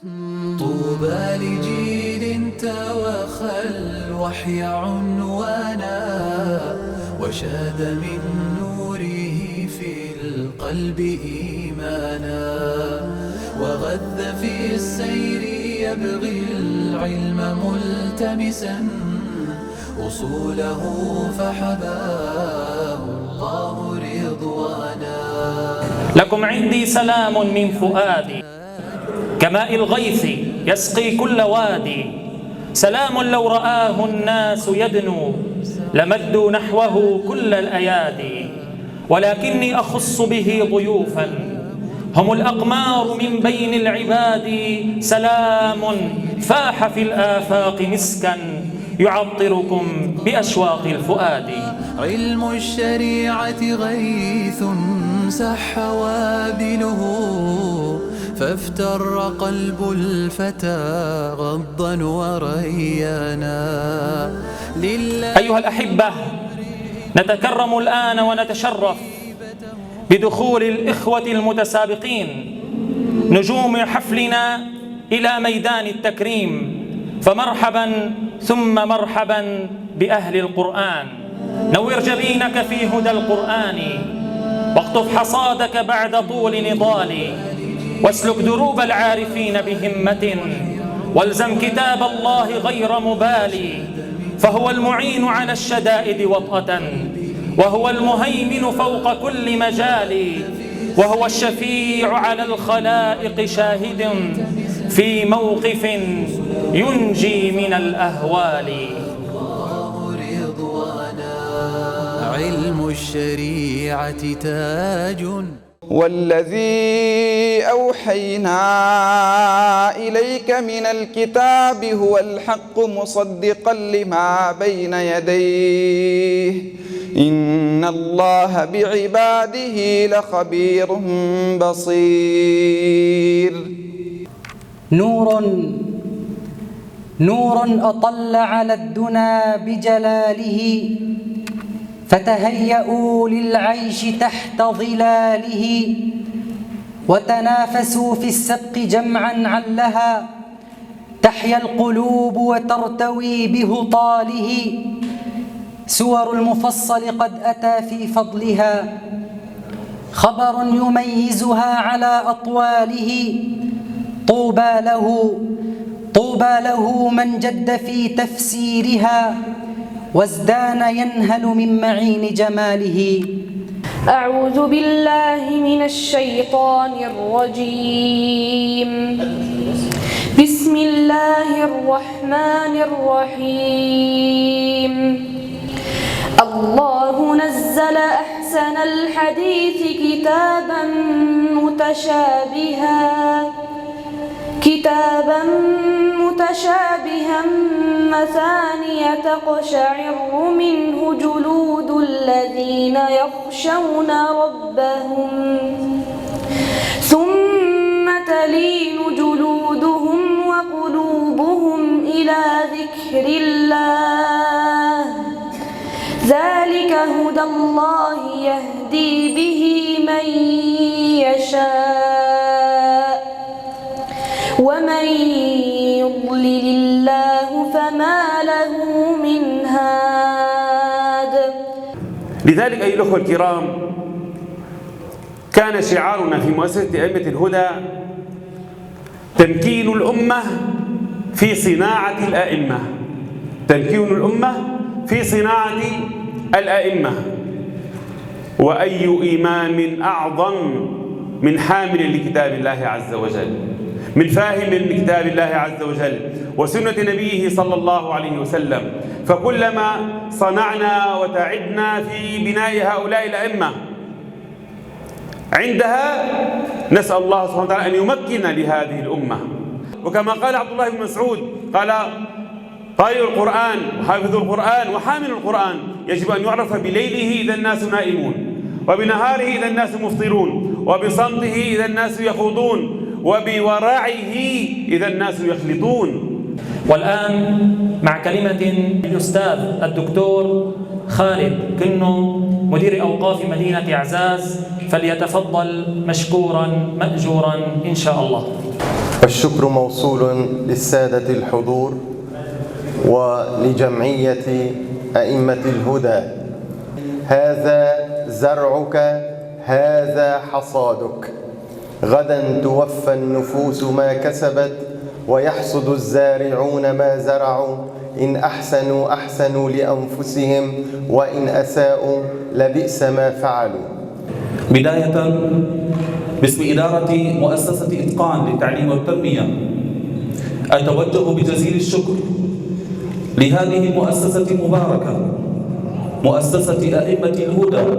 طوبى لجيل توخى الوحي عنوانا وشاد من نوره في القلب إيمانا وغذ في السير يبغي العلم ملتمسا أصوله فحباه الله رضوانا. لكم عندي سلام من فؤادي كماء الغيث يسقي كل وادي، سلام لو رآه الناس يدنو لمدوا نحوه كل الأيادي، ولكني أخص به ضيوفا هم الأقمار من بين العباد، سلام فاح في الآفاق مسكا يعطركم بأشواق الفؤاد. علم الشريعة غيث سح وابله فافتر قلب الفتى غضا وريانا. أيها الأحبة، نتكرم الآن ونتشرف بدخول الإخوة المتسابقين نجوم حفلنا إلى ميدان التكريم، فمرحبا ثم مرحبا بأهل القرآن. نور جبينك في هدى القرآن واقطف حصادك بعد طول نضال، واسلك دروب العارفين بهمة والزم كتاب الله غير مبالي، فهو المعين على الشدائد وطأة وهو المهيمن فوق كل مجال، وهو الشفيع على الخلائق شاهد في موقف ينجي من الأهوال. علم الشريعة تاج والذي أوحينا إليك من الكتاب هو الحق مصدقا لما بين يديه إن الله بعباده لخبير بصير. نور أطل على الدنا بجلاله فتهيأوا للعيش تحت ظلاله، وتنافسوا في السبق جمعا علها تحيا القلوب وترتوي بهطاله. سور المفصل قد أتى في فضلها خبر يميزها على أطواله، طوبى له من جد في تفسيرها وازدان ينهل من معين جماله. أعوذ بالله من الشيطان الرجيم. بسم الله الرحمن الرحيم. الله نزل أحسن الحديث كتابا متشابها مثانية تقشعر منه جلود الذين يخشون ربهم ثم تلين جلودهم وقلوبهم إلى ذكر الله، ذلك هدى الله يهدي به من يشاء ومن يضلل الله فما له من هاد. لذلك أيها الأخوة الكرام، كان شعارنا في مؤسسة أئمة الهدى تمكين الأمة في صناعة الأئمة، تمكين الأمة في صناعة الأئمة. وأي إمام أعظم من حامل لكتاب الله عز وجل، من فاهم لكتاب الله عز وجل وسنة نبيه صلى الله عليه وسلم. فكلما صنعنا وتعبنا في بناء هؤلاء الأئمة، عندها نسأل الله سبحانه وتعالى أن يمكن لهذه الأمة. وكما قال عبد الله بن مسعود قال: قارئ القرآن وحافظ القرآن وحامل القرآن يجب أن يعرف بليله إذا الناس نائمون، وبنهاره إذا الناس مفطرون، وبصمته إذا الناس يخوضون، وبورعه إذا الناس يخلطون. والآن مع كلمة الأستاذ الدكتور خالد كنو مدير أوقاف مدينة أعزاز، فليتفضل مشكورا مأجورا إن شاء الله. والشكر موصول للسادة الحضور ولجمعية أئمة الهدى. هذا زرعك، هذا حصادك. غدا توفى النفوس ما كسبت ويحصد الزارعون ما زرعوا. إن أحسنوا أحسنوا لأنفسهم وإن أساءوا لبئس ما فعلوا. بداية باسم إدارة مؤسسة إتقان للتعليم والتنمية أتوجه بجزيل الشكر لهذه المؤسسة المباركة، مؤسسة أئمة الهدى،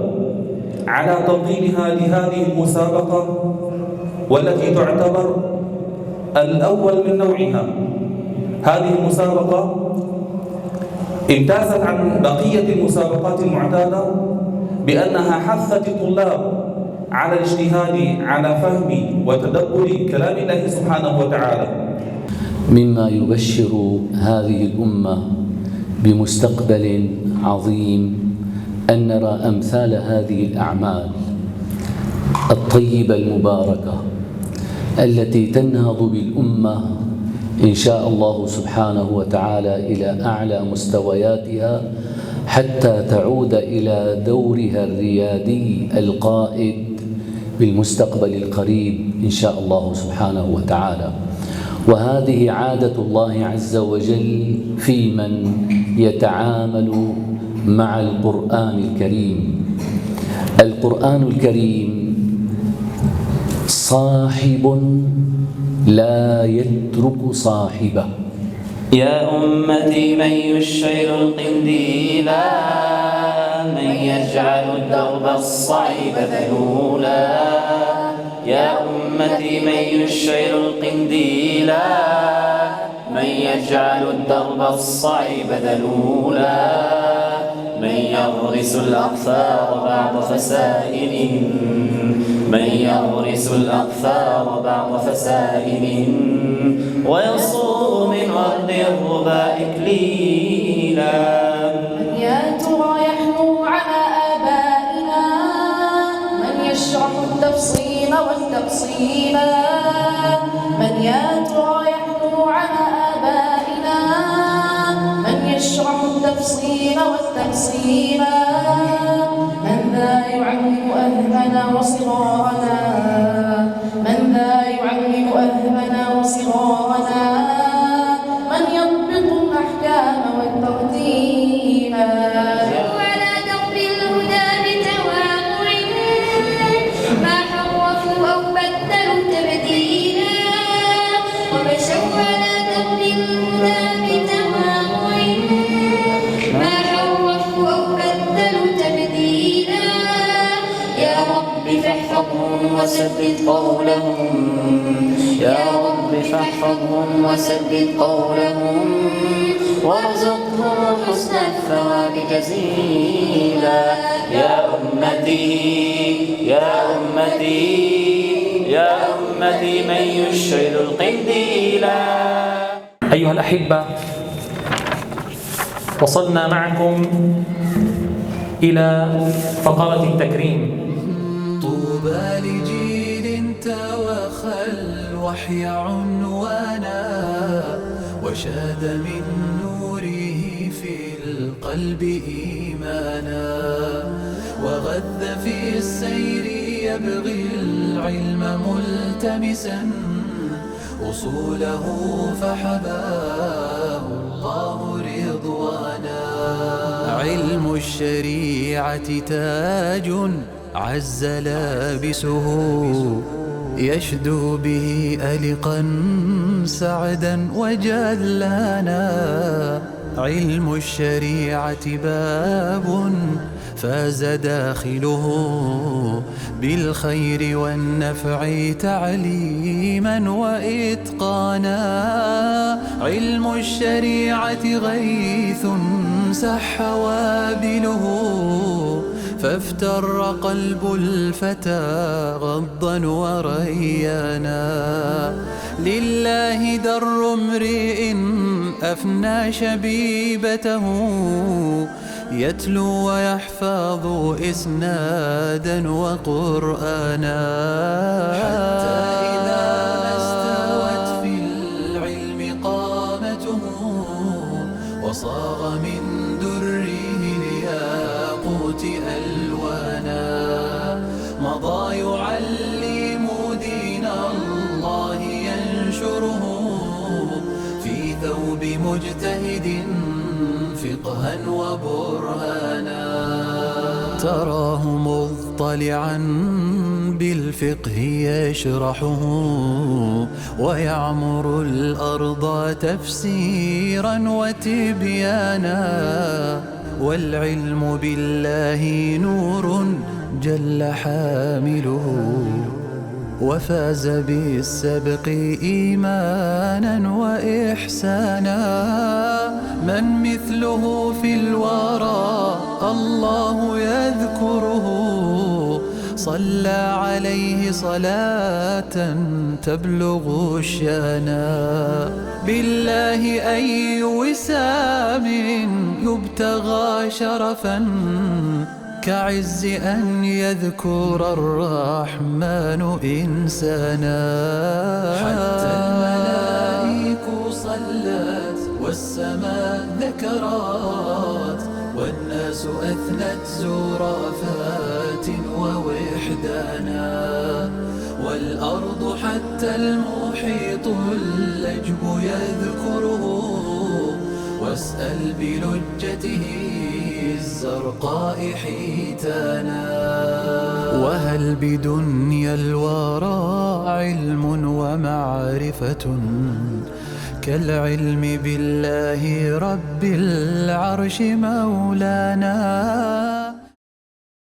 على تنظيمها لهذه المسابقة والتي تعتبر الأول من نوعها. هذه المسابقة امتازت عن بقية المسابقات المعتادة بأنها حثت الطلاب على الاجتهاد على فهم وتدبر كلام الله سبحانه وتعالى، مما يبشر هذه الأمة بمستقبل عظيم أن نرى أمثال هذه الأعمال الطيبة المباركة التي تنهض بالأمة إن شاء الله سبحانه وتعالى إلى أعلى مستوياتها، حتى تعود إلى دورها الريادي القائد بالمستقبل القريب إن شاء الله سبحانه وتعالى. وهذه عادة الله عز وجل في من يتعامل مع القرآن الكريم. القرآن الكريم صاحب لا يترك صاحبه. يا أمتي من يشعر القنديلا، من يجعل الدرب الصعب ذلولا. يا أمتي من يشعر القنديلا، من يجعل الدرب الصعب ذلولا. من يغرس الأقفار بعد فسائل، من يغرس الأقفار بعد فسائل، ويصوم من ورد الربا إكليلا. من يا ترى يحنو على آبائنا، من يشرح التفصيل والتقسيم. من يا ترى يحنو على آبائنا، من يشرح التفصيل والتقسيم. من ذا يعلم أهلنا وصغارنا، من ذا يعلم أهلنا وصغارنا. من يضبط الأحكام والترتيب. على درب الهدى بتواضع، ما حرفوا أو بدلوا تبديلا. ومشوا على درب الهدى بتواضع، ما حرفوا أو بدلوا تبديلا. يا رب فاحفظهم وثبت قولهم، يا رب فاحفظهم وثبت قولهم. وارزقهم حسن الثواب جزيلا. يا أمتي يا أمتي يا أمتي من يشعل القنديلا. أيها الأحبة، وصلنا معكم إلى فقرة التكريم. طوبى لجيل توخى الوحي عنوانا، وشاد من نوره في القلب إيمانا. وغذ في السير يبغي العلم ملتمسا، أصوله فحباه الله رضوانا. علم الشريعة تاج عز لابسه، يشدو به ألقا سعدا وجلانا. علم الشريعة باب فاز داخله بالخير والنفع تعليما وإتقانا. علم الشريعة غيث سح وابله، فافتر قلب الفتى غضا وريانا. لله در امرئ أفنى شبيبته، يتلو ويحفظ إسنادا وقرآنا. حتى إذا ما استوت وصاغ من دره الياقوت ألوانا مضى يعلم دين الله ينشره في ثوب مجتهد فقها وبرهانا تراه مضطلعا بالفقه يشرحه ويعمر الأرض تفسيرا وتبيانا والعلم بالله نور جل حامله وفاز بالسبق إيمانا وإحسانا من مثله في الورى الله يذكره صلى عليه صلاة تبلغ الشانا بالله أي وسام يبتغى شرفا كعز أن يذكر الرحمن إنسانا حتى الملائك صلت والسماء ذكرات والناس أثنت زرافات ووحدانا والأرض حتى المحيط اللجب يذكره واسأل بلجته الزرقاء حيتانا وهل بدنيا الورى علم ومعرفة كالعلم بالله رب العرش مولانا